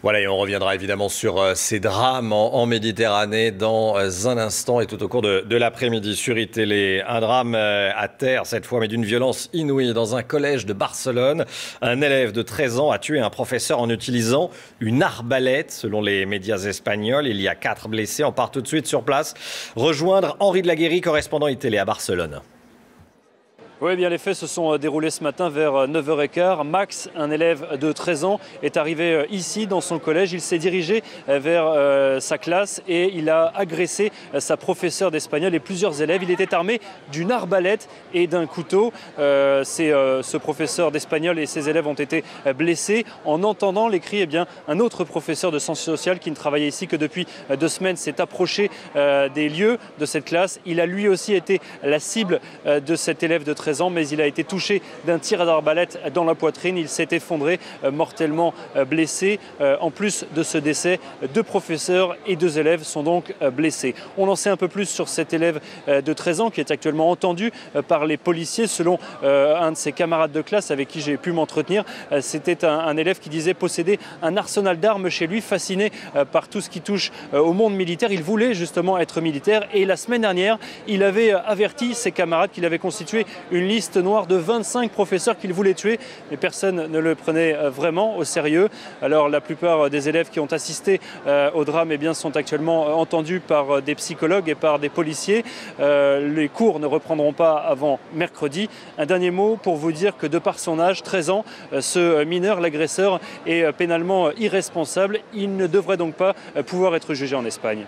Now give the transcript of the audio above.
Voilà, et on reviendra évidemment sur ces drames en Méditerranée dans un instant et tout au cours de l'après-midi sur iTélé. Un drame à terre cette fois, mais d'une violence inouïe dans un collège de Barcelone. Un élève de 13 ans a tué un professeur en utilisant une arbalète. Selon les médias espagnols, il y a 4 blessés. On part tout de suite sur place. Rejoindre Henri de la Guérie, correspondant iTélé à Barcelone. Oui, bien les faits se sont déroulés ce matin vers 9h15. Max, un élève de 13 ans, est arrivé ici dans son collège. Il s'est dirigé vers sa classe et il a agressé sa professeure d'espagnol et plusieurs élèves. Il était armé d'une arbalète et d'un couteau. Ce professeur d'espagnol et ses élèves ont été blessés. En entendant les cris, un autre professeur de sciences sociales qui ne travaillait ici que depuis 2 semaines s'est approché des lieux de cette classe. Il a lui aussi été la cible de cet élève de 13 ans, mais il a été touché d'un tir d'arbalète dans la poitrine. Il s'est effondré, mortellement blessé. En plus de ce décès, 2 professeurs et 2 élèves sont donc blessés. On en sait un peu plus sur cet élève de 13 ans qui est actuellement entendu par les policiers. Selon un de ses camarades de classe avec qui j'ai pu m'entretenir, c'était un élève qui disait posséder un arsenal d'armes chez lui, fasciné par tout ce qui touche au monde militaire. Il voulait justement être militaire et la semaine dernière, il avait averti ses camarades qu'il avait constitué une liste noire de 25 professeurs qu'il voulait tuer, mais personne ne le prenait vraiment au sérieux. Alors la plupart des élèves qui ont assisté au drame sont actuellement entendus par des psychologues et par des policiers. Les cours ne reprendront pas avant mercredi. Un dernier mot pour vous dire que de par son âge, 13 ans, ce mineur, l'agresseur, est pénalement irresponsable. Il ne devrait donc pas pouvoir être jugé en Espagne.